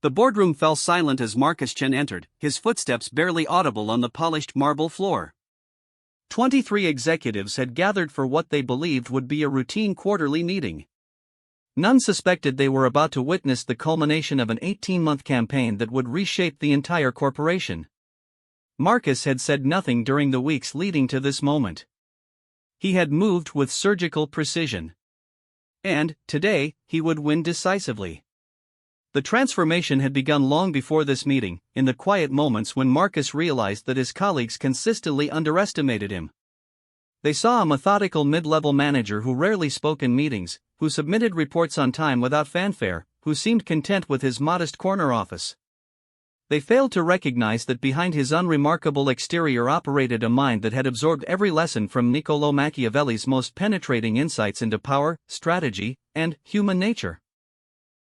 The boardroom fell silent as Marcus Chen entered, his footsteps barely audible on the polished marble floor. 23 executives had gathered for what they believed would be a routine quarterly meeting. None suspected they were about to witness the culmination of an 18-month campaign that would reshape the entire corporation. Marcus had said nothing during the weeks leading to this moment. He had moved with surgical precision. And, today, he would win decisively. The transformation had begun long before this meeting, in the quiet moments when Marcus realized that his colleagues consistently underestimated him. They saw a methodical mid-level manager who rarely spoke in meetings, who submitted reports on time without fanfare, who seemed content with his modest corner office. They failed to recognize that behind his unremarkable exterior operated a mind that had absorbed every lesson from Niccolò Machiavelli's most penetrating insights into power, strategy, and human nature.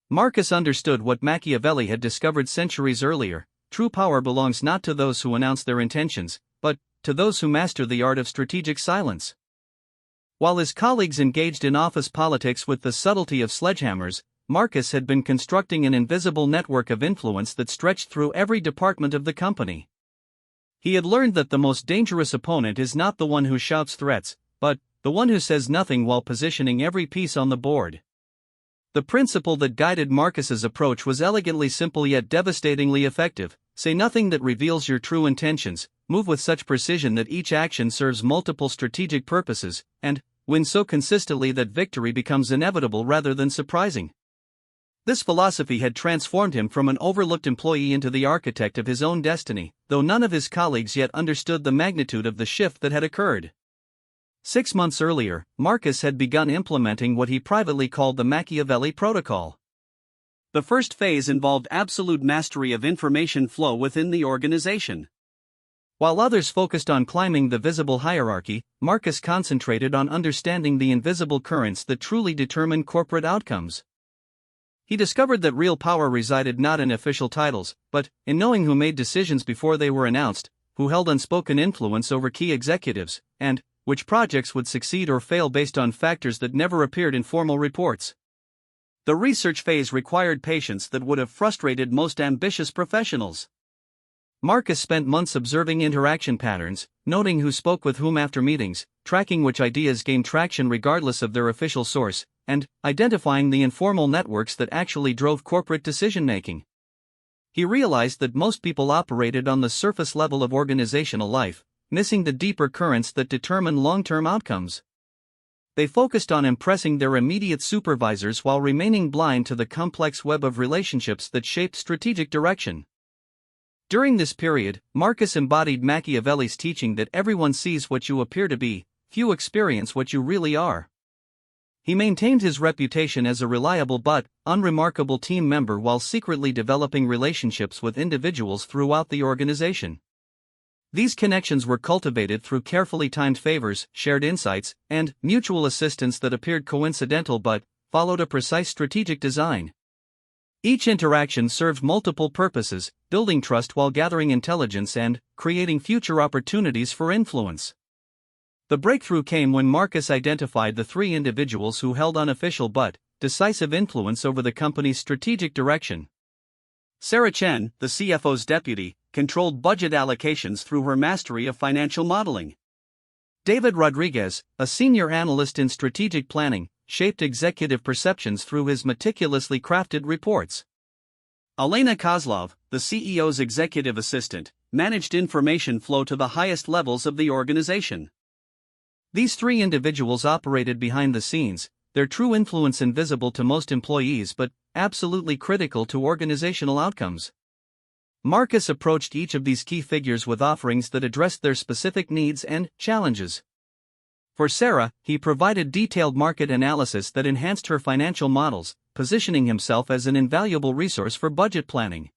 Marcus understood what Machiavelli had discovered centuries earlier: true power belongs not to those who announce their intentions, but to those who master the art of strategic silence. While his colleagues engaged in office politics with the subtlety of sledgehammers, Marcus had been constructing an invisible network of influence that stretched through every department of the company. He had learned that the most dangerous opponent is not the one who shouts threats, but the one who says nothing while positioning every piece on the board. The principle that guided Marcus's approach was elegantly simple yet devastatingly effective: say nothing that reveals your true intentions, move with such precision that each action serves multiple strategic purposes, and win so consistently that victory becomes inevitable rather than surprising. This philosophy had transformed him from an overlooked employee into the architect of his own destiny, though none of his colleagues yet understood the magnitude of the shift that had occurred. 6 months earlier, Marcus had begun implementing what he privately called the Machiavelli Protocol. The first phase involved absolute mastery of information flow within the organization. While others focused on climbing the visible hierarchy, Marcus concentrated on understanding the invisible currents that truly determine corporate outcomes. He discovered that real power resided not in official titles, but in knowing who made decisions before they were announced, who held unspoken influence over key executives, and which projects would succeed or fail based on factors that never appeared in formal reports. The research phase required patience that would have frustrated most ambitious professionals. Marcus spent months observing interaction patterns, noting who spoke with whom after meetings, tracking which ideas gained traction regardless of their official source, and identifying the informal networks that actually drove corporate decision-making. He realized that most people operated on the surface level of organizational life, missing the deeper currents that determine long-term outcomes. They focused on impressing their immediate supervisors while remaining blind to the complex web of relationships that shaped strategic direction. During this period, Marcus embodied Machiavelli's teaching that everyone sees what you appear to be, few experience what you really are. He maintained his reputation as a reliable but unremarkable team member while secretly developing relationships with individuals throughout the organization. These connections were cultivated through carefully timed favors, shared insights, and mutual assistance that appeared coincidental but followed a precise strategic design. Each interaction served multiple purposes, building trust while gathering intelligence and creating future opportunities for influence. The breakthrough came when Marcus identified the 3 individuals who held unofficial but decisive influence over the company's strategic direction. Sarah Chen, the CFO's deputy, controlled budget allocations through her mastery of financial modeling. David Rodriguez, a senior analyst in strategic planning, shaped executive perceptions through his meticulously crafted reports. Elena Kozlov, the CEO's executive assistant, managed information flow to the highest levels of the organization. These 3 individuals operated behind the scenes, their true influence invisible to most employees but absolutely critical to organizational outcomes. Marcus approached each of these key figures with offerings that addressed their specific needs and challenges. For Sarah, he provided detailed market analysis that enhanced her financial models, positioning himself as an invaluable resource for budget planning.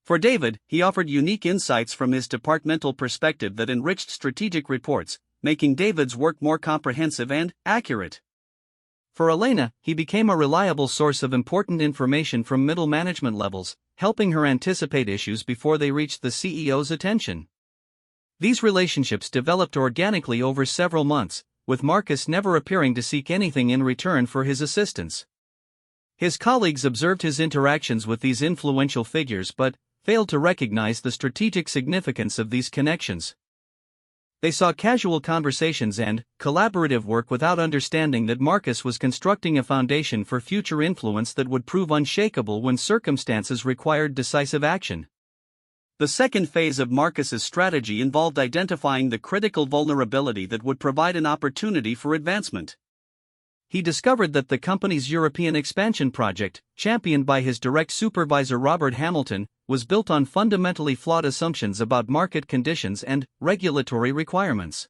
For David, he offered unique insights from his departmental perspective that enriched strategic reports, making David's work more comprehensive and accurate. For Elena, he became a reliable source of important information from middle management levels, helping her anticipate issues before they reached the CEO's attention. These relationships developed organically over several months, with Marcus never appearing to seek anything in return for his assistance. His colleagues observed his interactions with these influential figures but failed to recognize the strategic significance of these connections. They saw casual conversations and collaborative work without understanding that Marcus was constructing a foundation for future influence that would prove unshakable when circumstances required decisive action. The second phase of Marcus's strategy involved identifying the critical vulnerability that would provide an opportunity for advancement. He discovered that the company's European expansion project, championed by his direct supervisor Robert Hamilton, was built on fundamentally flawed assumptions about market conditions and regulatory requirements.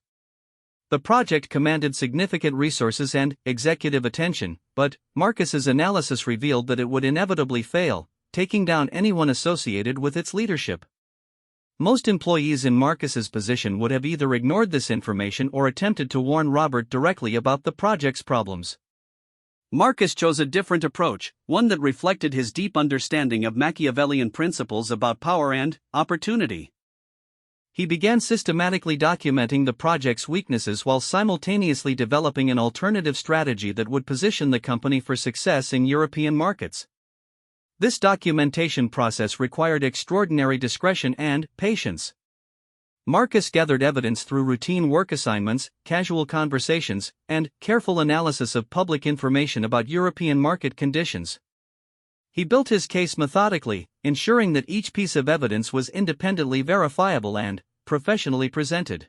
The project commanded significant resources and executive attention, but Marcus's analysis revealed that it would inevitably fail, taking down anyone associated with its leadership. Most employees in Marcus's position would have either ignored this information or attempted to warn Robert directly about the project's problems. Marcus chose a different approach, one that reflected his deep understanding of Machiavellian principles about power and opportunity. He began systematically documenting the project's weaknesses while simultaneously developing an alternative strategy that would position the company for success in European markets. This documentation process required extraordinary discretion and patience. Marcus gathered evidence through routine work assignments, casual conversations, and careful analysis of public information about European market conditions. He built his case methodically, ensuring that each piece of evidence was independently verifiable and professionally presented.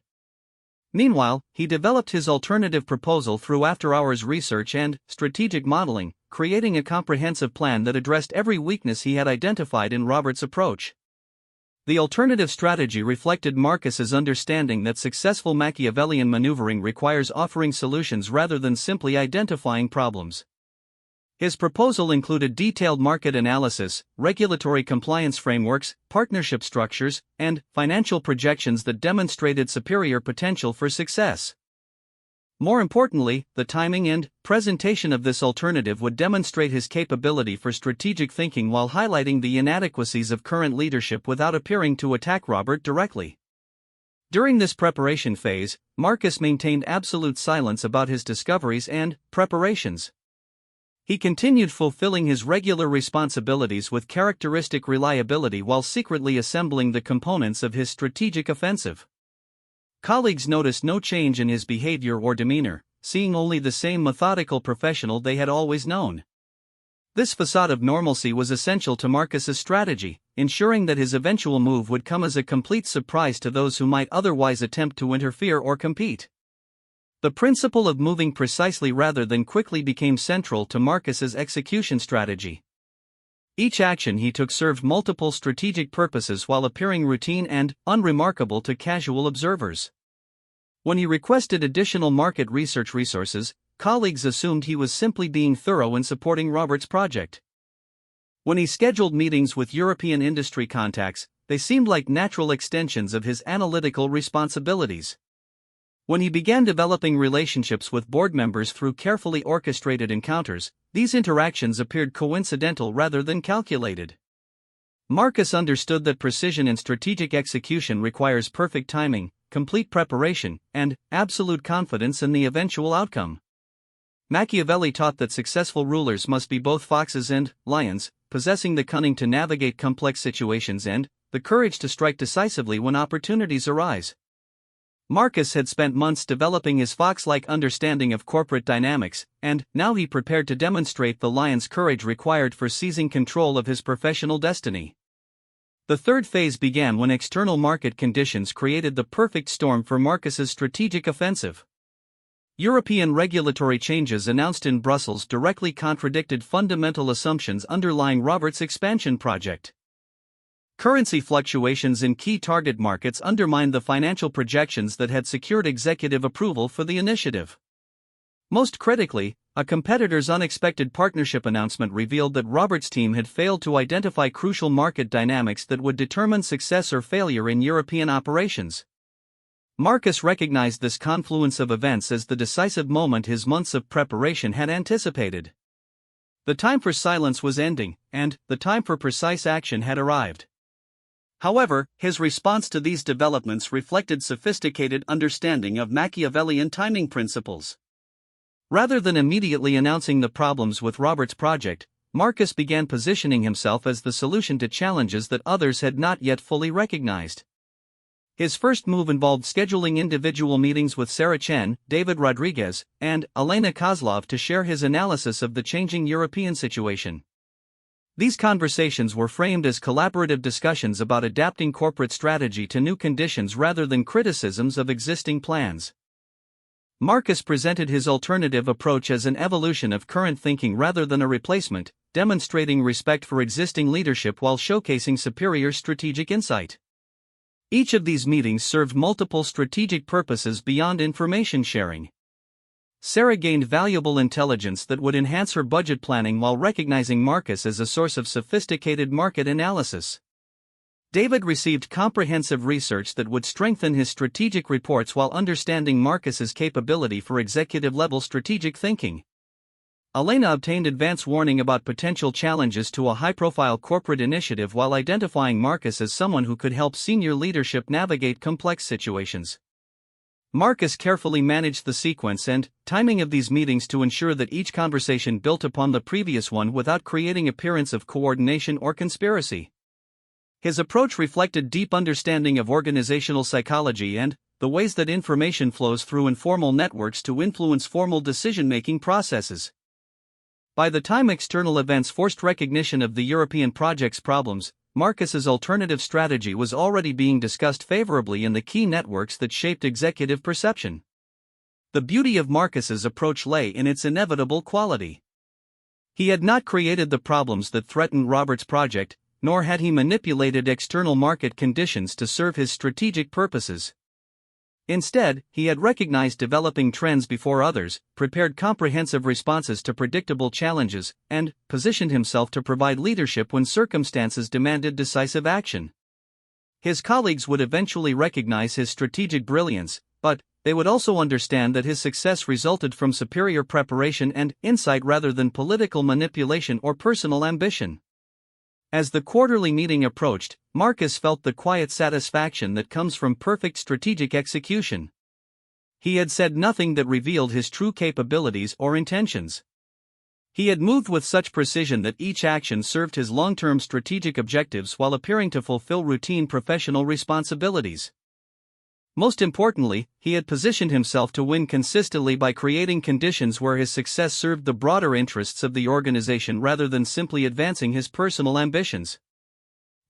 Meanwhile, he developed his alternative proposal through after-hours research and strategic modeling, creating a comprehensive plan that addressed every weakness he had identified in Robert's approach. The alternative strategy reflected Marcus's understanding that successful Machiavellian maneuvering requires offering solutions rather than simply identifying problems. His proposal included detailed market analysis, regulatory compliance frameworks, partnership structures, and financial projections that demonstrated superior potential for success. More importantly, the timing and presentation of this alternative would demonstrate his capability for strategic thinking while highlighting the inadequacies of current leadership without appearing to attack Robert directly. During this preparation phase, Marcus maintained absolute silence about his discoveries and preparations. He continued fulfilling his regular responsibilities with characteristic reliability while secretly assembling the components of his strategic offensive. Colleagues noticed no change in his behavior or demeanor, seeing only the same methodical professional they had always known. This facade of normalcy was essential to Marcus's strategy, ensuring that his eventual move would come as a complete surprise to those who might otherwise attempt to interfere or compete. The principle of moving precisely rather than quickly became central to Marcus's execution strategy. Each action he took served multiple strategic purposes while appearing routine and unremarkable to casual observers. When he requested additional market research resources, colleagues assumed he was simply being thorough in supporting Robert's project. When he scheduled meetings with European industry contacts, they seemed like natural extensions of his analytical responsibilities. When he began developing relationships with board members through carefully orchestrated encounters, these interactions appeared coincidental rather than calculated. Marcus understood that precision in strategic execution requires perfect timing, complete preparation, and absolute confidence in the eventual outcome. Machiavelli taught that successful rulers must be both foxes and lions, possessing the cunning to navigate complex situations and the courage to strike decisively when opportunities arise. Marcus had spent months developing his fox-like understanding of corporate dynamics, and now he prepared to demonstrate the lion's courage required for seizing control of his professional destiny. The third phase began when external market conditions created the perfect storm for Marcus's strategic offensive. European regulatory changes announced in Brussels directly contradicted fundamental assumptions underlying Robert's expansion project. Currency fluctuations in key target markets undermined the financial projections that had secured executive approval for the initiative. Most critically, a competitor's unexpected partnership announcement revealed that Robert's team had failed to identify crucial market dynamics that would determine success or failure in European operations. Marcus recognized this confluence of events as the decisive moment his months of preparation had anticipated. The time for silence was ending, and the time for precise action had arrived. However, his response to these developments reflected sophisticated understanding of Machiavellian timing principles. Rather than immediately announcing the problems with Robert's project, Marcus began positioning himself as the solution to challenges that others had not yet fully recognized. His first move involved scheduling individual meetings with Sarah Chen, David Rodriguez, and Elena Kozlov to share his analysis of the changing European situation. These conversations were framed as collaborative discussions about adapting corporate strategy to new conditions rather than criticisms of existing plans. Marcus presented his alternative approach as an evolution of current thinking rather than a replacement, demonstrating respect for existing leadership while showcasing superior strategic insight. Each of these meetings served multiple strategic purposes beyond information sharing. Sarah gained valuable intelligence that would enhance her budget planning while recognizing Marcus as a source of sophisticated market analysis. David received comprehensive research that would strengthen his strategic reports while understanding Marcus's capability for executive-level strategic thinking. Elena obtained advance warning about potential challenges to a high-profile corporate initiative while identifying Marcus as someone who could help senior leadership navigate complex situations. Marcus carefully managed the sequence and timing of these meetings to ensure that each conversation built upon the previous one without creating appearance of coordination or conspiracy. His approach reflected deep understanding of organizational psychology and the ways that information flows through informal networks to influence formal decision-making processes. By the time external events forced recognition of the European project's problems, Marcus's alternative strategy was already being discussed favorably in the key networks that shaped executive perception. The beauty of Marcus's approach lay in its inevitable quality. He had not created the problems that threatened Robert's project, nor had he manipulated external market conditions to serve his strategic purposes. Instead, he had recognized developing trends before others, prepared comprehensive responses to predictable challenges, and positioned himself to provide leadership when circumstances demanded decisive action. His colleagues would eventually recognize his strategic brilliance, but they would also understand that his success resulted from superior preparation and insight rather than political manipulation or personal ambition. As the quarterly meeting approached, Marcus felt the quiet satisfaction that comes from perfect strategic execution. He had said nothing that revealed his true capabilities or intentions. He had moved with such precision that each action served his long-term strategic objectives while appearing to fulfill routine professional responsibilities. Most importantly, he had positioned himself to win consistently by creating conditions where his success served the broader interests of the organization rather than simply advancing his personal ambitions.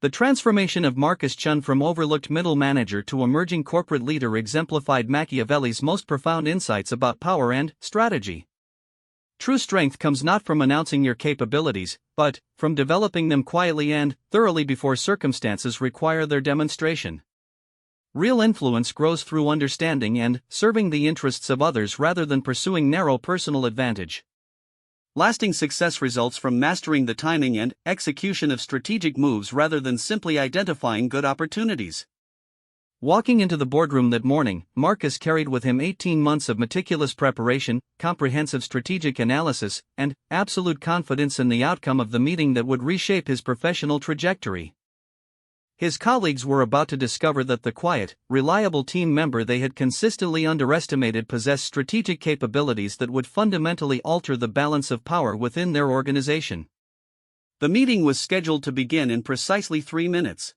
The transformation of Marcus Chun from overlooked middle manager to emerging corporate leader exemplified Machiavelli's most profound insights about power and strategy. True strength comes not from announcing your capabilities, but from developing them quietly and thoroughly before circumstances require their demonstration. Real influence grows through understanding and serving the interests of others rather than pursuing narrow personal advantage. Lasting success results from mastering the timing and execution of strategic moves rather than simply identifying good opportunities. Walking into the boardroom that morning, Marcus carried with him 18 months of meticulous preparation, comprehensive strategic analysis, and absolute confidence in the outcome of the meeting that would reshape his professional trajectory. His colleagues were about to discover that the quiet, reliable team member they had consistently underestimated possessed strategic capabilities that would fundamentally alter the balance of power within their organization. The meeting was scheduled to begin in precisely 3 minutes.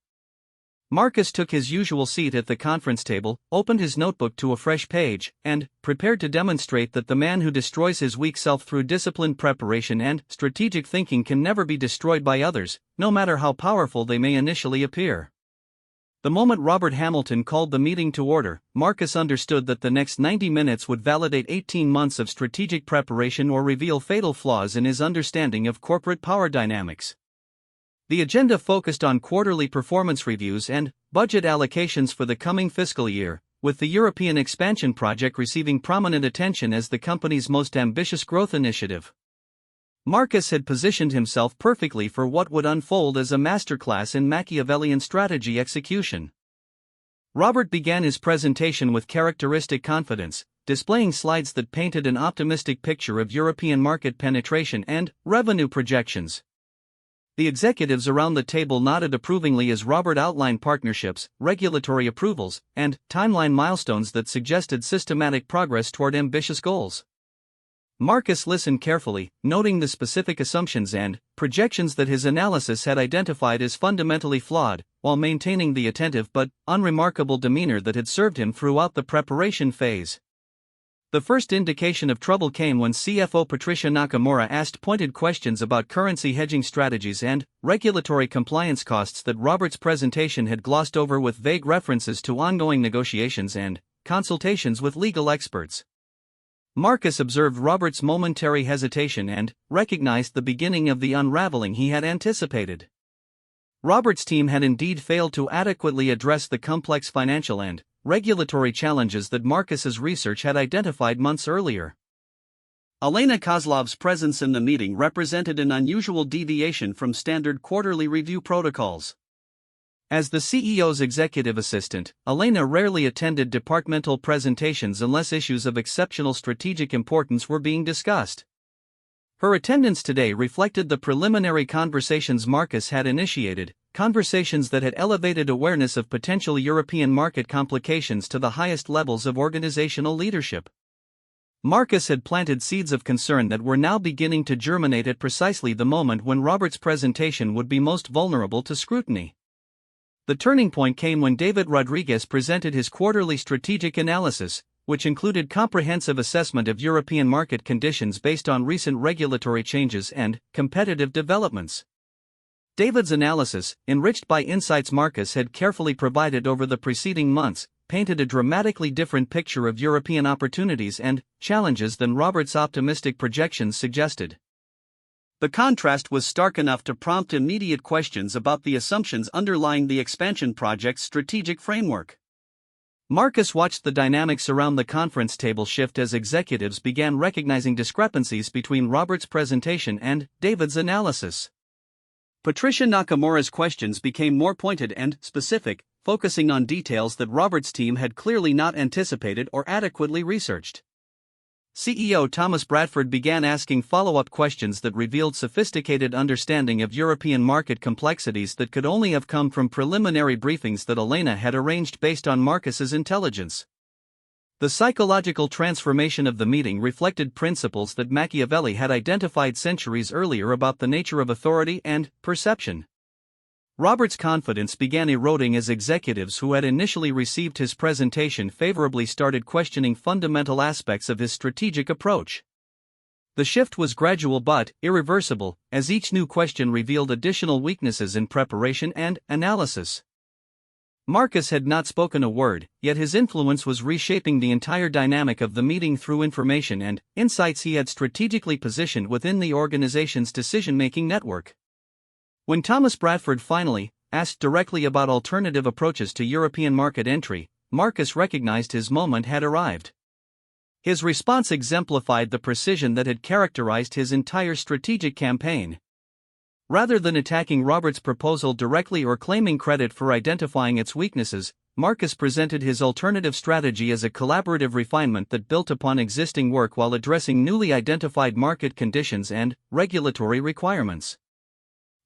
Marcus took his usual seat at the conference table, opened his notebook to a fresh page, and prepared to demonstrate that the man who destroys his weak self through disciplined preparation and strategic thinking can never be destroyed by others, no matter how powerful they may initially appear. The moment Robert Hamilton called the meeting to order, Marcus understood that the next 90 minutes would validate 18 months of strategic preparation or reveal fatal flaws in his understanding of corporate power dynamics. The agenda focused on quarterly performance reviews and budget allocations for the coming fiscal year, with the European expansion project receiving prominent attention as the company's most ambitious growth initiative. Marcus had positioned himself perfectly for what would unfold as a masterclass in Machiavellian strategy execution. Robert began his presentation with characteristic confidence, displaying slides that painted an optimistic picture of European market penetration and revenue projections. The executives around the table nodded approvingly as Robert outlined partnerships, regulatory approvals, and timeline milestones that suggested systematic progress toward ambitious goals. Marcus listened carefully, noting the specific assumptions and projections that his analysis had identified as fundamentally flawed, while maintaining the attentive but unremarkable demeanor that had served him throughout the preparation phase. The first indication of trouble came when CFO Patricia Nakamura asked pointed questions about currency hedging strategies and regulatory compliance costs that Robert's presentation had glossed over with vague references to ongoing negotiations and consultations with legal experts. Marcus observed Robert's momentary hesitation and recognized the beginning of the unraveling he had anticipated. Robert's team had indeed failed to adequately address the complex financial and regulatory challenges that Marcus's research had identified months earlier. Elena Kozlov's presence in the meeting represented an unusual deviation from standard quarterly review protocols. As the CEO's executive assistant, Elena rarely attended departmental presentations unless issues of exceptional strategic importance were being discussed. Her attendance today reflected the preliminary conversations Marcus had initiated, conversations that had elevated awareness of potential European market complications to the highest levels of organizational leadership. Marcus had planted seeds of concern that were now beginning to germinate at precisely the moment when Robert's presentation would be most vulnerable to scrutiny. The turning point came when David Rodriguez presented his quarterly strategic analysis, which included comprehensive assessment of European market conditions based on recent regulatory changes and competitive developments. David's analysis, enriched by insights Marcus had carefully provided over the preceding months, painted a dramatically different picture of European opportunities and challenges than Robert's optimistic projections suggested. The contrast was stark enough to prompt immediate questions about the assumptions underlying the expansion project's strategic framework. Marcus watched the dynamics around the conference table shift as executives began recognizing discrepancies between Robert's presentation and David's analysis. Patricia Nakamura's questions became more pointed and specific, focusing on details that Robert's team had clearly not anticipated or adequately researched. CEO Thomas Bradford began asking follow-up questions that revealed sophisticated understanding of European market complexities that could only have come from preliminary briefings that Elena had arranged based on Marcus's intelligence. The psychological transformation of the meeting reflected principles that Machiavelli had identified centuries earlier about the nature of authority and perception. Robert's confidence began eroding as executives who had initially received his presentation favorably started questioning fundamental aspects of his strategic approach. The shift was gradual but irreversible, as each new question revealed additional weaknesses in preparation and analysis. Marcus had not spoken a word, yet his influence was reshaping the entire dynamic of the meeting through information and insights he had strategically positioned within the organization's decision-making network. When Thomas Bradford finally asked directly about alternative approaches to European market entry, Marcus recognized his moment had arrived. His response exemplified the precision that had characterized his entire strategic campaign. Rather than attacking Robert's proposal directly or claiming credit for identifying its weaknesses, Marcus presented his alternative strategy as a collaborative refinement that built upon existing work while addressing newly identified market conditions and regulatory requirements.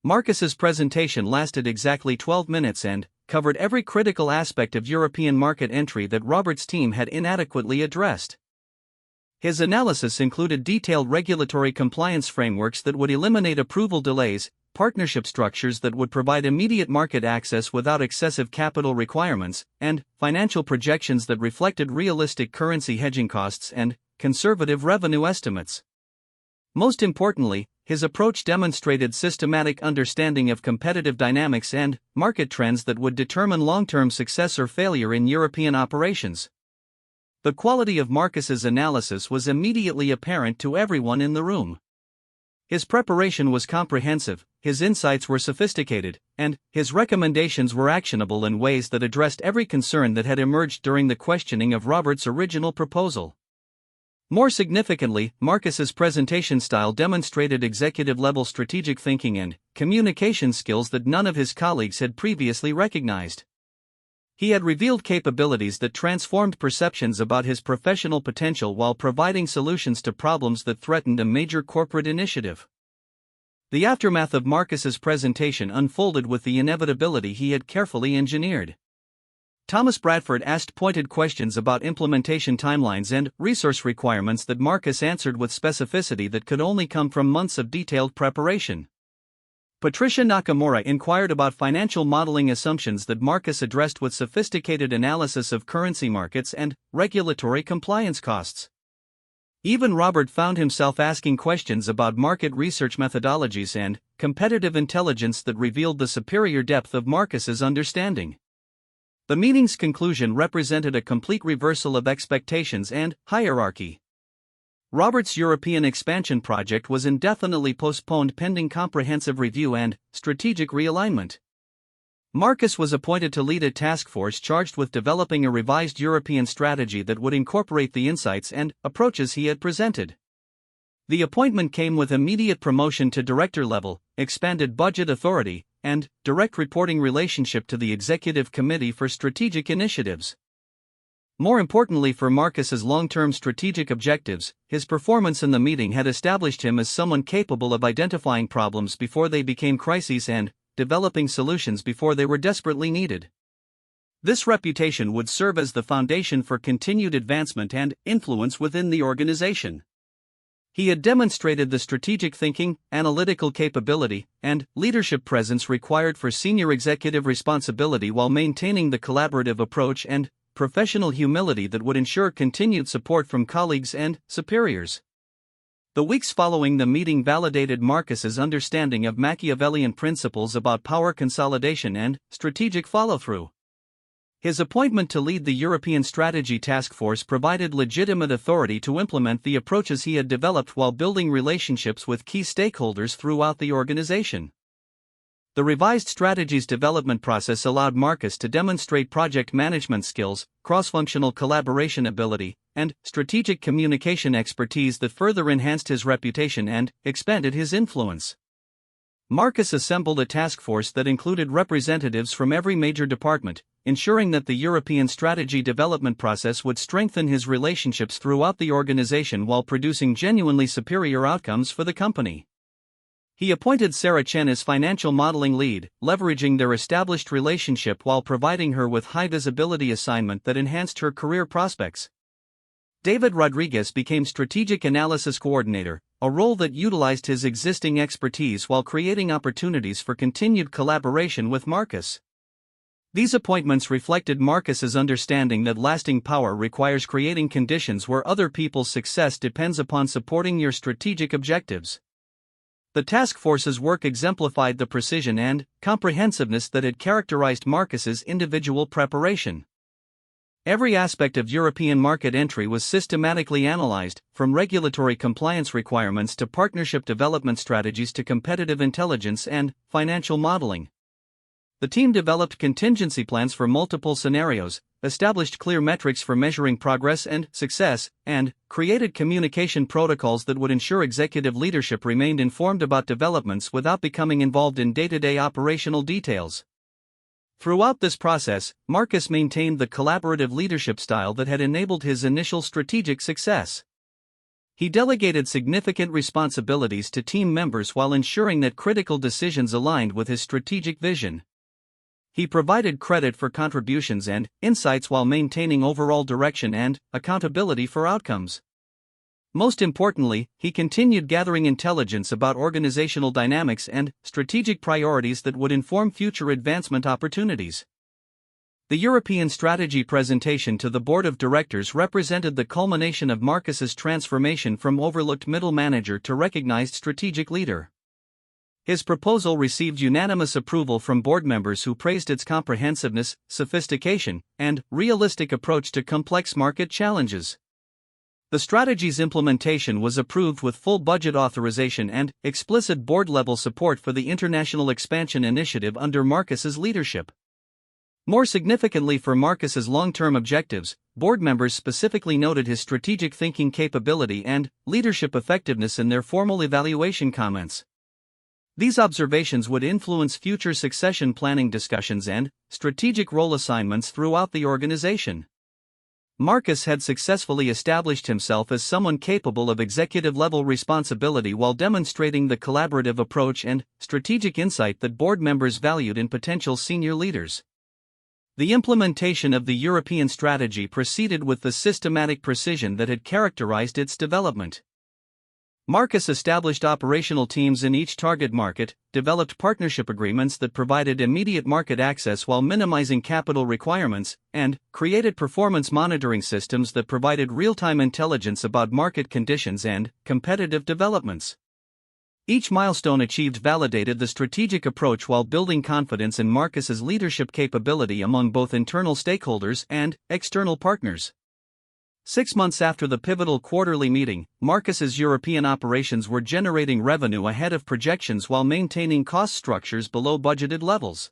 Marcus's presentation lasted exactly 12 minutes and covered every critical aspect of European market entry that Robert's team had inadequately addressed. His analysis included detailed regulatory compliance frameworks that would eliminate approval delays, partnership structures that would provide immediate market access without excessive capital requirements, and financial projections that reflected realistic currency hedging costs and conservative revenue estimates. Most importantly, his approach demonstrated systematic understanding of competitive dynamics and market trends that would determine long-term success or failure in European operations. The quality of Marcus's analysis was immediately apparent to everyone in the room. His preparation was comprehensive, his insights were sophisticated, and his recommendations were actionable in ways that addressed every concern that had emerged during the questioning of Robert's original proposal. More significantly, Marcus's presentation style demonstrated executive-level strategic thinking and communication skills that none of his colleagues had previously recognized. He had revealed capabilities that transformed perceptions about his professional potential while providing solutions to problems that threatened a major corporate initiative. The aftermath of Marcus's presentation unfolded with the inevitability he had carefully engineered. Thomas Bradford asked pointed questions about implementation timelines and resource requirements that Marcus answered with specificity that could only come from months of detailed preparation. Patricia Nakamura inquired about financial modeling assumptions that Marcus addressed with sophisticated analysis of currency markets and regulatory compliance costs. Even Robert found himself asking questions about market research methodologies and competitive intelligence that revealed the superior depth of Marcus's understanding. The meeting's conclusion represented a complete reversal of expectations and hierarchy. Robert's European expansion project was indefinitely postponed pending comprehensive review and strategic realignment. Marcus was appointed to lead a task force charged with developing a revised European strategy that would incorporate the insights and approaches he had presented. The appointment came with immediate promotion to director level, expanded budget authority, and direct reporting relationship to the Executive Committee for Strategic Initiatives. More importantly for Marcus's long-term strategic objectives, his performance in the meeting had established him as someone capable of identifying problems before they became crises and developing solutions before they were desperately needed. This reputation would serve as the foundation for continued advancement and influence within the organization. He had demonstrated the strategic thinking, analytical capability, and leadership presence required for senior executive responsibility while maintaining the collaborative approach and professional humility that would ensure continued support from colleagues and superiors. The weeks following the meeting validated Marcus's understanding of Machiavellian principles about power consolidation and strategic follow-through. His appointment to lead the European Strategy Task Force provided legitimate authority to implement the approaches he had developed while building relationships with key stakeholders throughout the organization. The revised strategy's development process allowed Marcus to demonstrate project management skills, cross-functional collaboration ability, and strategic communication expertise that further enhanced his reputation and expanded his influence. Marcus assembled a task force that included representatives from every major department, ensuring that the European strategy development process would strengthen his relationships throughout the organization while producing genuinely superior outcomes for the company. He appointed Sarah Chen as financial modeling lead, leveraging their established relationship while providing her with high-visibility assignment that enhanced her career prospects. David Rodriguez became strategic analysis coordinator, a role that utilized his existing expertise while creating opportunities for continued collaboration with Marcus. These appointments reflected Marcus's understanding that lasting power requires creating conditions where other people's success depends upon supporting your strategic objectives. The task force's work exemplified the precision and comprehensiveness that had characterized Marcus's individual preparation. Every aspect of European market entry was systematically analyzed, from regulatory compliance requirements to partnership development strategies to competitive intelligence and financial modeling. The team developed contingency plans for multiple scenarios, established clear metrics for measuring progress and success, and created communication protocols that would ensure executive leadership remained informed about developments without becoming involved in day-to-day operational details. Throughout this process, Marcus maintained the collaborative leadership style that had enabled his initial strategic success. He delegated significant responsibilities to team members while ensuring that critical decisions aligned with his strategic vision. He provided credit for contributions and insights while maintaining overall direction and accountability for outcomes. Most importantly, he continued gathering intelligence about organizational dynamics and strategic priorities that would inform future advancement opportunities. The European strategy presentation to the board of directors represented the culmination of Marcus's transformation from overlooked middle manager to recognized strategic leader. His proposal received unanimous approval from board members who praised its comprehensiveness, sophistication, and realistic approach to complex market challenges. The strategy's implementation was approved with full budget authorization and explicit board-level support for the international expansion initiative under Marcus's leadership. More significantly for Marcus's long-term objectives, board members specifically noted his strategic thinking capability and leadership effectiveness in their formal evaluation comments. These observations would influence future succession planning discussions and strategic role assignments throughout the organization. Marcus had successfully established himself as someone capable of executive-level responsibility while demonstrating the collaborative approach and strategic insight that board members valued in potential senior leaders. The implementation of the European strategy proceeded with the systematic precision that had characterized its development. Marcus established operational teams in each target market, developed partnership agreements that provided immediate market access while minimizing capital requirements, and created performance monitoring systems that provided real-time intelligence about market conditions and competitive developments. Each milestone achieved validated the strategic approach while building confidence in Marcus's leadership capability among both internal stakeholders and external partners. 6 months after the pivotal quarterly meeting, Marcus's European operations were generating revenue ahead of projections while maintaining cost structures below budgeted levels.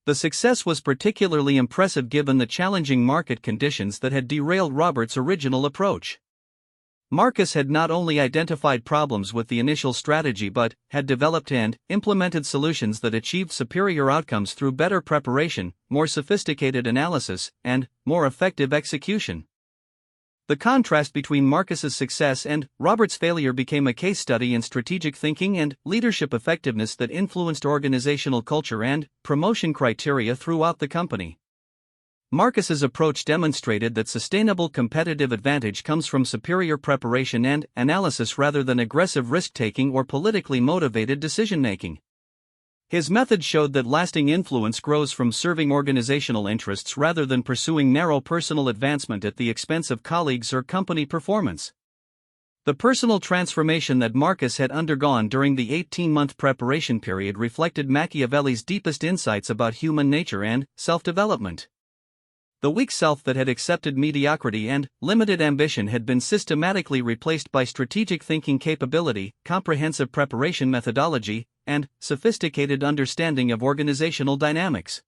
The success was particularly impressive given the challenging market conditions that had derailed Robert's original approach. Marcus had not only identified problems with the initial strategy but had developed and implemented solutions that achieved superior outcomes through better preparation, more sophisticated analysis, and more effective execution. The contrast between Marcus's success and Robert's failure became a case study in strategic thinking and leadership effectiveness that influenced organizational culture and promotion criteria throughout the company. Marcus's approach demonstrated that sustainable competitive advantage comes from superior preparation and analysis rather than aggressive risk-taking or politically motivated decision-making. His method showed that lasting influence grows from serving organizational interests rather than pursuing narrow personal advancement at the expense of colleagues or company performance. The personal transformation that Marcus had undergone during the 18-month preparation period reflected Machiavelli's deepest insights about human nature and self-development. The weak self that had accepted mediocrity and limited ambition had been systematically replaced by strategic thinking capability, comprehensive preparation methodology, and sophisticated understanding of organizational dynamics.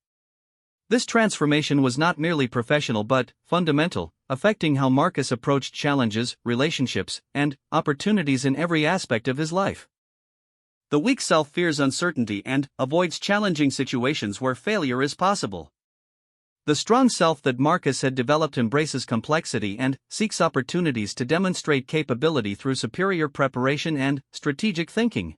This transformation was not merely professional but fundamental, affecting how Marcus approached challenges, relationships, and opportunities in every aspect of his life. The weak self fears uncertainty and avoids challenging situations where failure is possible. The strong self that Marcus had developed embraces complexity and seeks opportunities to demonstrate capability through superior preparation and strategic thinking.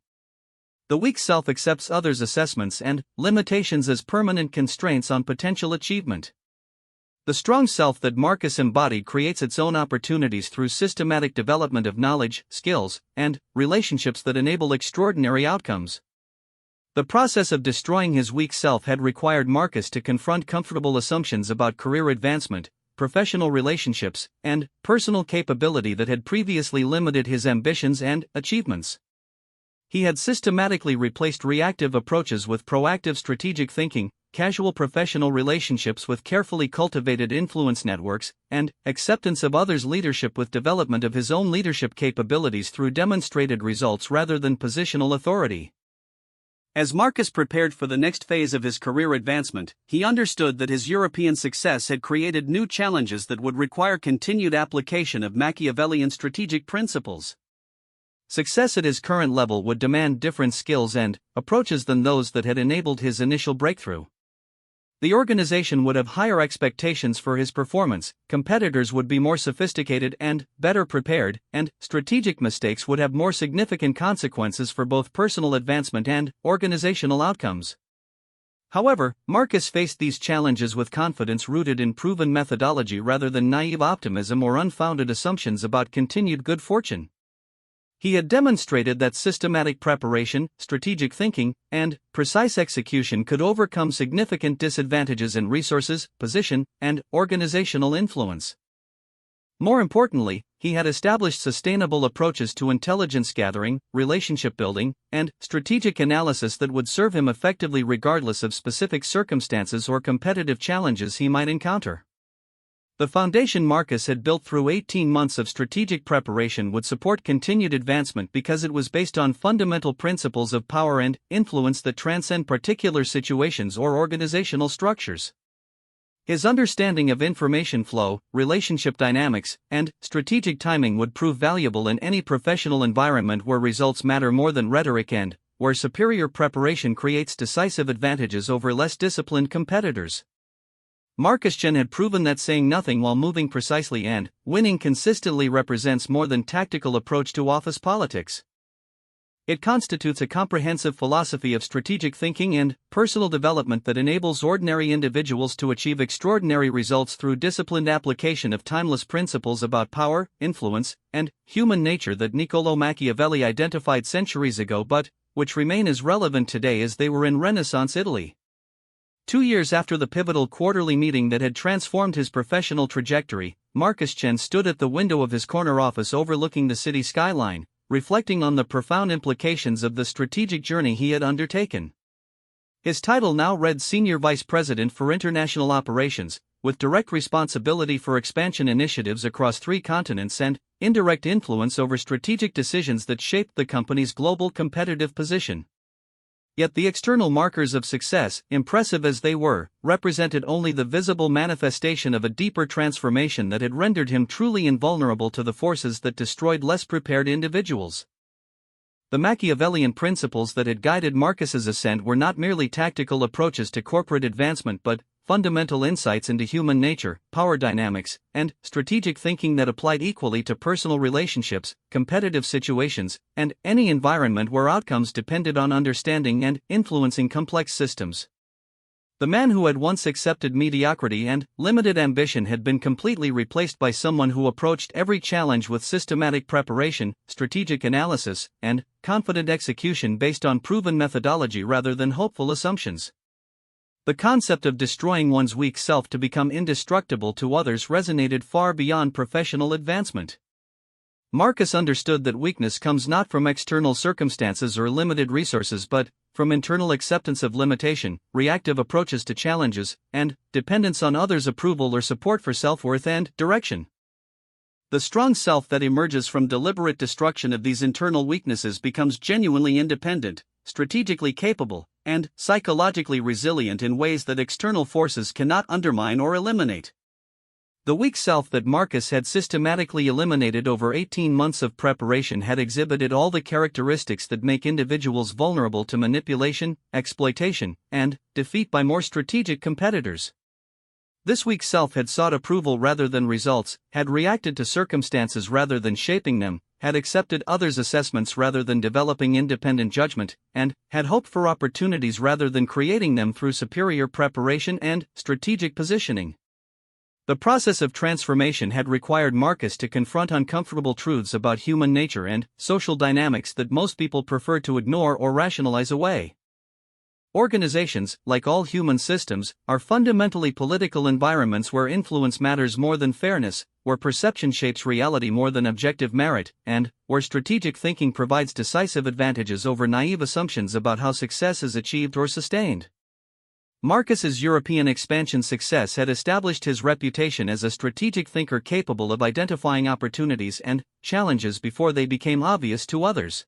The weak self accepts others' assessments and limitations as permanent constraints on potential achievement. The strong self that Marcus embodied creates its own opportunities through systematic development of knowledge, skills, and relationships that enable extraordinary outcomes. The process of destroying his weak self had required Marcus to confront comfortable assumptions about career advancement, professional relationships, and personal capability that had previously limited his ambitions and achievements. He had systematically replaced reactive approaches with proactive strategic thinking, casual professional relationships with carefully cultivated influence networks, and acceptance of others' leadership with development of his own leadership capabilities through demonstrated results rather than positional authority. As Marcus prepared for the next phase of his career advancement, he understood that his European success had created new challenges that would require continued application of Machiavellian strategic principles. Success at his current level would demand different skills and approaches than those that had enabled his initial breakthrough. The organization would have higher expectations for his performance, competitors would be more sophisticated and better prepared, and strategic mistakes would have more significant consequences for both personal advancement and organizational outcomes. However, Marcus faced these challenges with confidence rooted in proven methodology rather than naive optimism or unfounded assumptions about continued good fortune. He had demonstrated that systematic preparation, strategic thinking, and precise execution could overcome significant disadvantages in resources, position, and organizational influence. More importantly, he had established sustainable approaches to intelligence gathering, relationship building, and strategic analysis that would serve him effectively regardless of specific circumstances or competitive challenges he might encounter. The foundation Marcus had built through 18 months of strategic preparation would support continued advancement because it was based on fundamental principles of power and influence that transcend particular situations or organizational structures. His understanding of information flow, relationship dynamics, and strategic timing would prove valuable in any professional environment where results matter more than rhetoric and where superior preparation creates decisive advantages over less disciplined competitors. Marcus had proven that saying nothing while moving precisely and winning consistently represents more than tactical approach to office politics. It constitutes a comprehensive philosophy of strategic thinking and personal development that enables ordinary individuals to achieve extraordinary results through disciplined application of timeless principles about power, influence, and human nature that Niccolò Machiavelli identified centuries ago but which remain as relevant today as they were in Renaissance Italy. 2 years after the pivotal quarterly meeting that had transformed his professional trajectory, Marcus Chen stood at the window of his corner office overlooking the city skyline, reflecting on the profound implications of the strategic journey he had undertaken. His title now read Senior Vice President for International Operations, with direct responsibility for expansion initiatives across 3 continents and indirect influence over strategic decisions that shaped the company's global competitive position. Yet the external markers of success, impressive as they were, represented only the visible manifestation of a deeper transformation that had rendered him truly invulnerable to the forces that destroyed less prepared individuals. The Machiavellian principles that had guided Marcus's ascent were not merely tactical approaches to corporate advancement but fundamental insights into human nature, power dynamics, and strategic thinking that applied equally to personal relationships, competitive situations, and any environment where outcomes depended on understanding and influencing complex systems. The man who had once accepted mediocrity and limited ambition had been completely replaced by someone who approached every challenge with systematic preparation, strategic analysis, and confident execution based on proven methodology rather than hopeful assumptions. The concept of destroying one's weak self to become indestructible to others resonated far beyond professional advancement. Marcus understood that weakness comes not from external circumstances or limited resources but from internal acceptance of limitation, reactive approaches to challenges, and dependence on others' approval or support for self-worth and direction. The strong self that emerges from deliberate destruction of these internal weaknesses becomes genuinely independent, strategically capable, and psychologically resilient in ways that external forces cannot undermine or eliminate. The weak self that Marcus had systematically eliminated over 18 months of preparation had exhibited all the characteristics that make individuals vulnerable to manipulation, exploitation, and defeat by more strategic competitors. This weak self had sought approval rather than results, had reacted to circumstances rather than shaping them, had accepted others' assessments rather than developing independent judgment, and had hoped for opportunities rather than creating them through superior preparation and strategic positioning. The process of transformation had required Marcus to confront uncomfortable truths about human nature and social dynamics that most people prefer to ignore or rationalize away. Organizations, like all human systems, are fundamentally political environments where influence matters more than fairness, where perception shapes reality more than objective merit, and where strategic thinking provides decisive advantages over naive assumptions about how success is achieved or sustained. Marcus's European expansion success had established his reputation as a strategic thinker capable of identifying opportunities and challenges before they became obvious to others.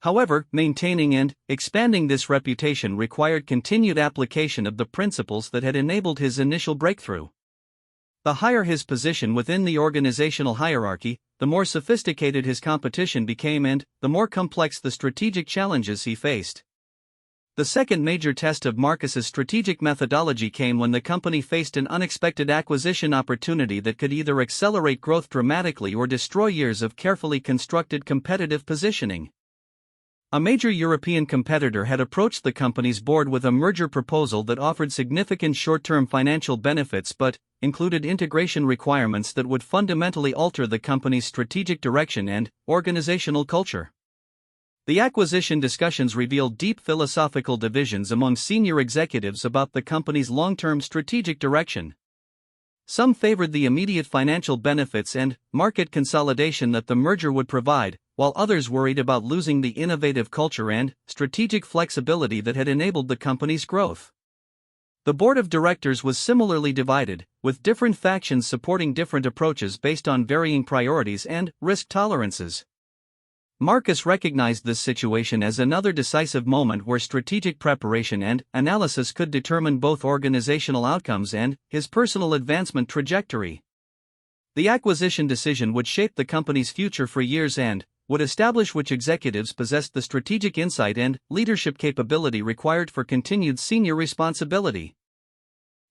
However, maintaining and expanding this reputation required continued application of the principles that had enabled his initial breakthrough. The higher his position within the organizational hierarchy, the more sophisticated his competition became and the more complex the strategic challenges he faced. The second major test of Marcus's strategic methodology came when the company faced an unexpected acquisition opportunity that could either accelerate growth dramatically or destroy years of carefully constructed competitive positioning. A major European competitor had approached the company's board with a merger proposal that offered significant short-term financial benefits but included integration requirements that would fundamentally alter the company's strategic direction and organizational culture. The acquisition discussions revealed deep philosophical divisions among senior executives about the company's long-term strategic direction. Some favored the immediate financial benefits and market consolidation that the merger would provide, while others worried about losing the innovative culture and strategic flexibility that had enabled the company's growth. The board of directors was similarly divided, with different factions supporting different approaches based on varying priorities and risk tolerances. Marcus recognized this situation as another decisive moment where strategic preparation and analysis could determine both organizational outcomes and his personal advancement trajectory. The acquisition decision would shape the company's future for years and would establish which executives possessed the strategic insight and leadership capability required for continued senior responsibility.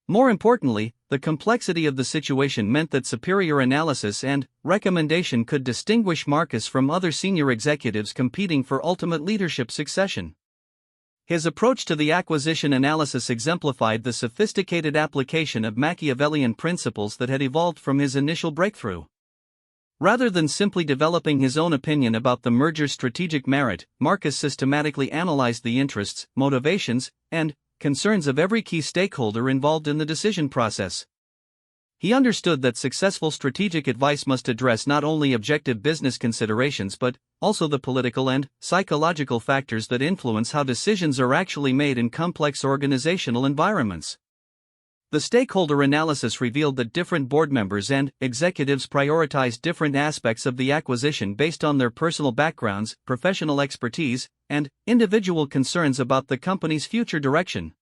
More importantly, the complexity of the situation meant that superior analysis and recommendation could distinguish Marcus from other senior executives competing for ultimate leadership succession. His approach to the acquisition analysis exemplified the sophisticated application of Machiavellian principles that had evolved from his initial breakthrough. Rather than simply developing his own opinion about the merger's strategic merit, Marcus systematically analyzed the interests, motivations, and concerns of every key stakeholder involved in the decision process. He understood that successful strategic advice must address not only objective business considerations but also the political and psychological factors that influence how decisions are actually made in complex organizational environments. The stakeholder analysis revealed that different board members and executives prioritized different aspects of the acquisition based on their personal backgrounds, professional expertise, and individual concerns about the company's future direction.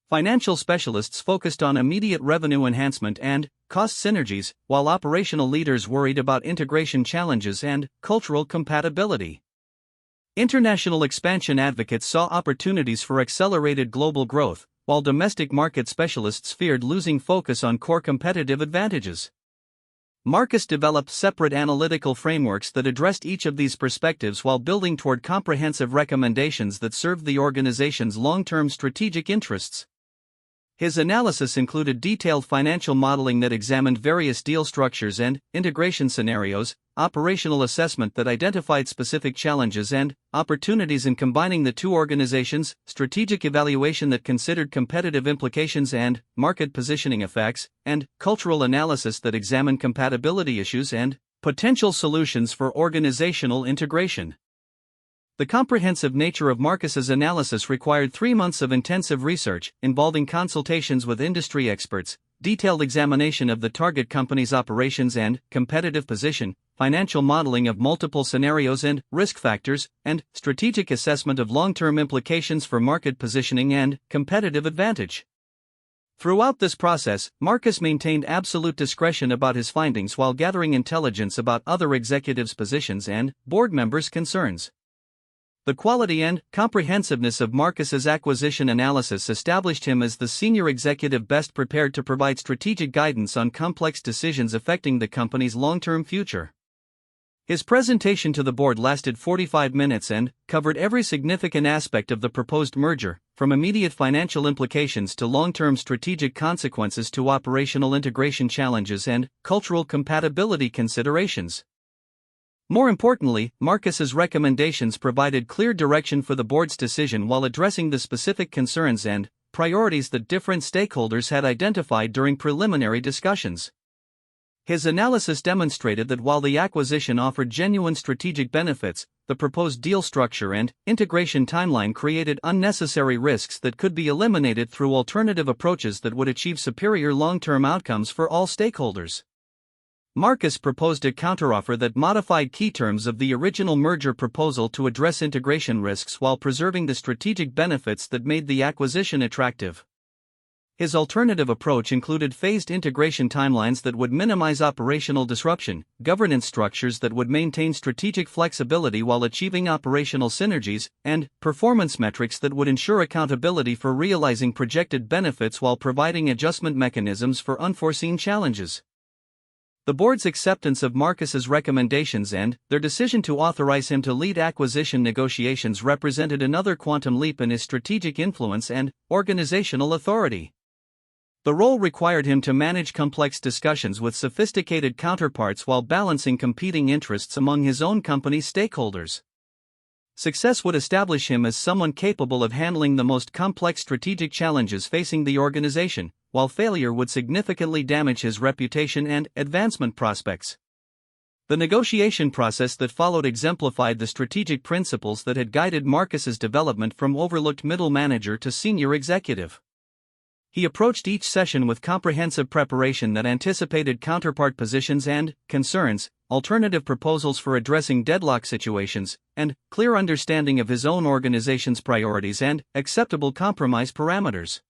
Financial specialists focused on immediate revenue enhancement and cost synergies, while operational leaders worried about integration challenges and cultural compatibility. International expansion advocates saw opportunities for accelerated global growth, while domestic market specialists feared losing focus on core competitive advantages. Marcus developed separate analytical frameworks that addressed each of these perspectives while building toward comprehensive recommendations that served the organization's long-term strategic interests. His analysis included detailed financial modeling that examined various deal structures and integration scenarios, operational assessment that identified specific challenges and opportunities in combining the two organizations, strategic evaluation that considered competitive implications and market positioning effects, and cultural analysis that examined compatibility issues and potential solutions for organizational integration. The comprehensive nature of Marcus's analysis required 3 months of intensive research, involving consultations with industry experts, detailed examination of the target company's operations and competitive position, financial modeling of multiple scenarios and risk factors, and strategic assessment of long-term implications for market positioning and competitive advantage. Throughout this process, Marcus maintained absolute discretion about his findings while gathering intelligence about other executives' positions and board members' concerns. The quality and comprehensiveness of Marcus's acquisition analysis established him as the senior executive best prepared to provide strategic guidance on complex decisions affecting the company's long-term future. His presentation to the board lasted 45 minutes and covered every significant aspect of the proposed merger, from immediate financial implications to long-term strategic consequences to operational integration challenges and cultural compatibility considerations. More importantly, Marcus's recommendations provided clear direction for the board's decision while addressing the specific concerns and priorities that different stakeholders had identified during preliminary discussions. His analysis demonstrated that while the acquisition offered genuine strategic benefits, the proposed deal structure and integration timeline created unnecessary risks that could be eliminated through alternative approaches that would achieve superior long-term outcomes for all stakeholders. Marcus proposed a counteroffer that modified key terms of the original merger proposal to address integration risks while preserving the strategic benefits that made the acquisition attractive. His alternative approach included phased integration timelines that would minimize operational disruption, governance structures that would maintain strategic flexibility while achieving operational synergies, and performance metrics that would ensure accountability for realizing projected benefits while providing adjustment mechanisms for unforeseen challenges. The board's acceptance of Marcus's recommendations and their decision to authorize him to lead acquisition negotiations represented another quantum leap in his strategic influence and organizational authority. The role required him to manage complex discussions with sophisticated counterparts while balancing competing interests among his own company's stakeholders. Success would establish him as someone capable of handling the most complex strategic challenges facing the organization, while failure would significantly damage his reputation and advancement prospects. The negotiation process that followed exemplified the strategic principles that had guided Marcus's development from overlooked middle manager to senior executive. He approached each session with comprehensive preparation that anticipated counterpart positions and concerns, alternative proposals for addressing deadlock situations, and clear understanding of his own organization's priorities and acceptable compromise parameters.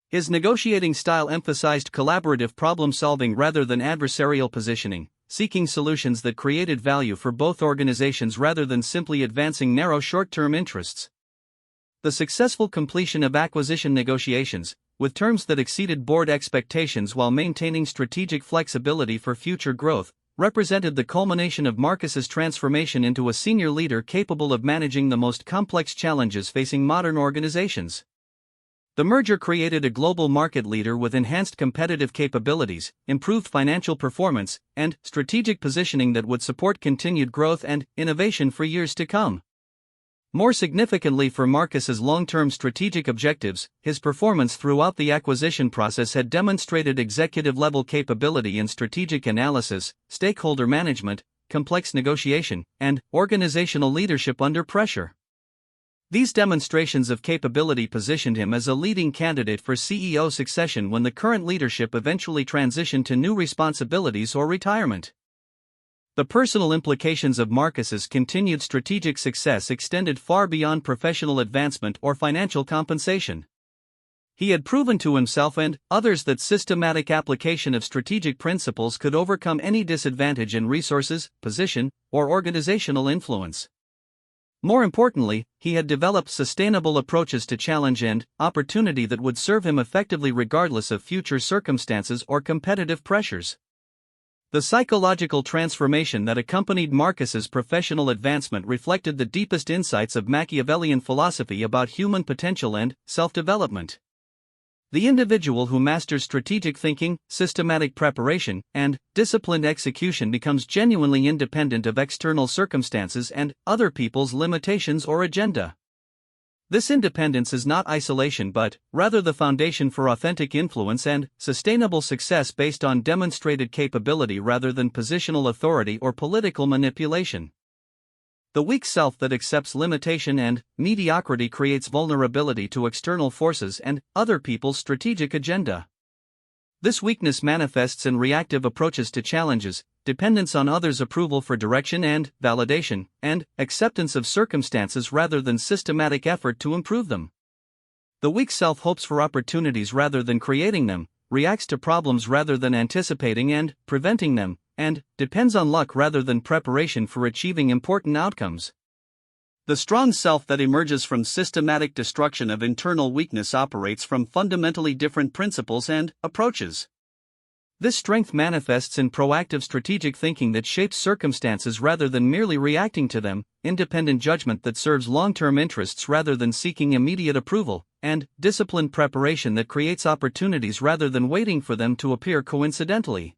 His negotiating style emphasized collaborative problem-solving rather than adversarial positioning, seeking solutions that created value for both organizations rather than simply advancing narrow short-term interests. The successful completion of acquisition negotiations, with terms that exceeded board expectations while maintaining strategic flexibility for future growth, represented the culmination of Marcus's transformation into a senior leader capable of managing the most complex challenges facing modern organizations. The merger created a global market leader with enhanced competitive capabilities, improved financial performance, and strategic positioning that would support continued growth and innovation for years to come. More significantly for Marcus's long-term strategic objectives, his performance throughout the acquisition process had demonstrated executive-level capability in strategic analysis, stakeholder management, complex negotiation, and organizational leadership under pressure. These demonstrations of capability positioned him as a leading candidate for CEO succession when the current leadership eventually transitioned to new responsibilities or retirement. The personal implications of Marcus's continued strategic success extended far beyond professional advancement or financial compensation. He had proven to himself and others that systematic application of strategic principles could overcome any disadvantage in resources, position, or organizational influence. More importantly, he had developed sustainable approaches to challenge and opportunity that would serve him effectively regardless of future circumstances or competitive pressures. The psychological transformation that accompanied Marcus's professional advancement reflected the deepest insights of Machiavellian philosophy about human potential and self-development. The individual who masters strategic thinking, systematic preparation, and disciplined execution becomes genuinely independent of external circumstances and other people's limitations or agenda. This independence is not isolation but, rather, the foundation for authentic influence and sustainable success based on demonstrated capability rather than positional authority or political manipulation. The weak self that accepts limitation and mediocrity creates vulnerability to external forces and other people's strategic agenda. This weakness manifests in reactive approaches to challenges, dependence on others' approval for direction and validation, and acceptance of circumstances rather than systematic effort to improve them. The weak self hopes for opportunities rather than creating them, reacts to problems rather than anticipating and preventing them, and depends on luck rather than preparation for achieving important outcomes. The strong self that emerges from systematic destruction of internal weakness operates from fundamentally different principles and approaches. This strength manifests in proactive strategic thinking that shapes circumstances rather than merely reacting to them, independent judgment that serves long-term interests rather than seeking immediate approval, and disciplined preparation that creates opportunities rather than waiting for them to appear coincidentally.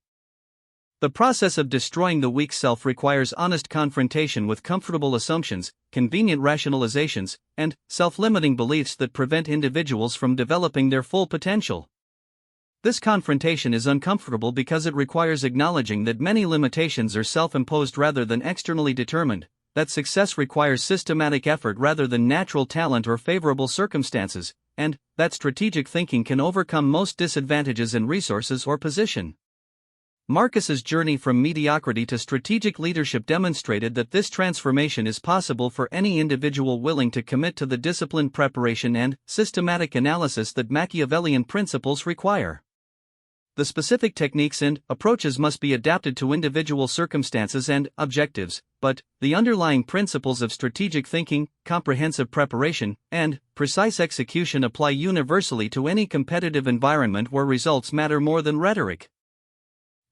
The process of destroying the weak self requires honest confrontation with comfortable assumptions, convenient rationalizations, and self-limiting beliefs that prevent individuals from developing their full potential. This confrontation is uncomfortable because it requires acknowledging that many limitations are self-imposed rather than externally determined, that success requires systematic effort rather than natural talent or favorable circumstances, and that strategic thinking can overcome most disadvantages in resources or position. Marcus's journey from mediocrity to strategic leadership demonstrated that this transformation is possible for any individual willing to commit to the disciplined preparation and systematic analysis that Machiavellian principles require. The specific techniques and approaches must be adapted to individual circumstances and objectives, but the underlying principles of strategic thinking, comprehensive preparation, and precise execution apply universally to any competitive environment where results matter more than rhetoric.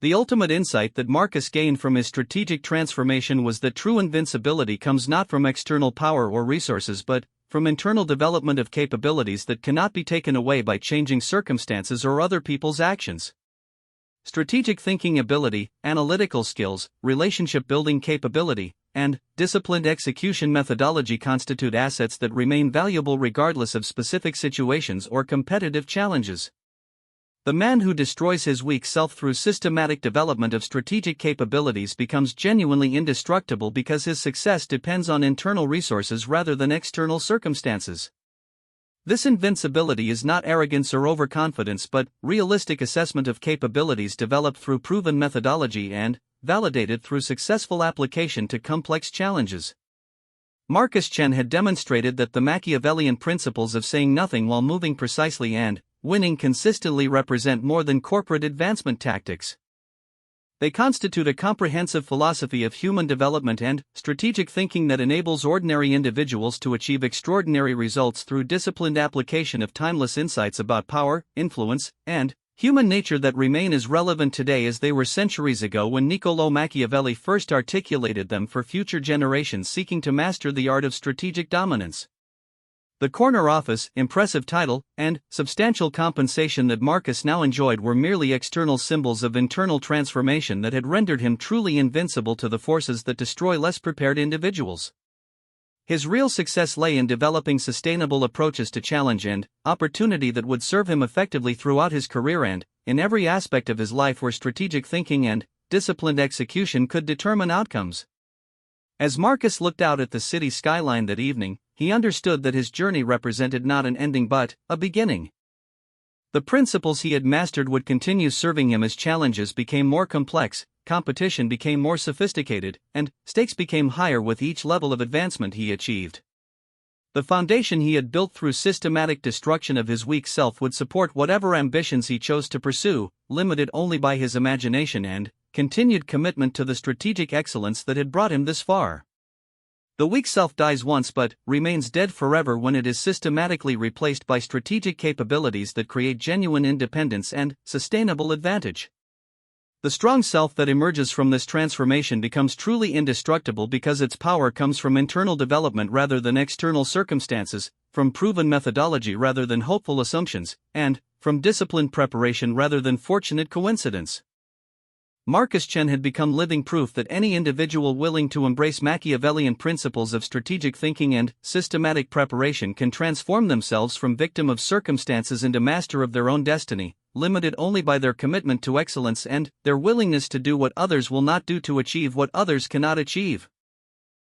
The ultimate insight that Marcus gained from his strategic transformation was that true invincibility comes not from external power or resources but from internal development of capabilities that cannot be taken away by changing circumstances or other people's actions. Strategic thinking ability, analytical skills, relationship-building capability, and disciplined execution methodology constitute assets that remain valuable regardless of specific situations or competitive challenges. The man who destroys his weak self through systematic development of strategic capabilities becomes genuinely indestructible because his success depends on internal resources rather than external circumstances. This invincibility is not arrogance or overconfidence but realistic assessment of capabilities developed through proven methodology and validated through successful application to complex challenges. Marcus Chen had demonstrated that the Machiavellian principles of saying nothing while moving precisely and winning consistently represent more than corporate advancement tactics. They constitute a comprehensive philosophy of human development and strategic thinking that enables ordinary individuals to achieve extraordinary results through disciplined application of timeless insights about power, influence, and human nature that remain as relevant today as they were centuries ago when Niccolò Machiavelli first articulated them for future generations seeking to master the art of strategic dominance. The corner office, impressive title, and substantial compensation that Marcus now enjoyed were merely external symbols of internal transformation that had rendered him truly invincible to the forces that destroy less prepared individuals. His real success lay in developing sustainable approaches to challenge and opportunity that would serve him effectively throughout his career and in every aspect of his life where strategic thinking and disciplined execution could determine outcomes. As Marcus looked out at the city skyline that evening, he understood that his journey represented not an ending but a beginning. The principles he had mastered would continue serving him as challenges became more complex, competition became more sophisticated, and stakes became higher with each level of advancement he achieved. The foundation he had built through systematic destruction of his weak self would support whatever ambitions he chose to pursue, limited only by his imagination and continued commitment to the strategic excellence that had brought him this far. The weak self dies once but remains dead forever when it is systematically replaced by strategic capabilities that create genuine independence and sustainable advantage. The strong self that emerges from this transformation becomes truly indestructible because its power comes from internal development rather than external circumstances, from proven methodology rather than hopeful assumptions, and from disciplined preparation rather than fortunate coincidence. Marcus Chen had become living proof that any individual willing to embrace Machiavellian principles of strategic thinking and systematic preparation can transform themselves from victim of circumstances into master of their own destiny, limited only by their commitment to excellence and their willingness to do what others will not do to achieve what others cannot achieve.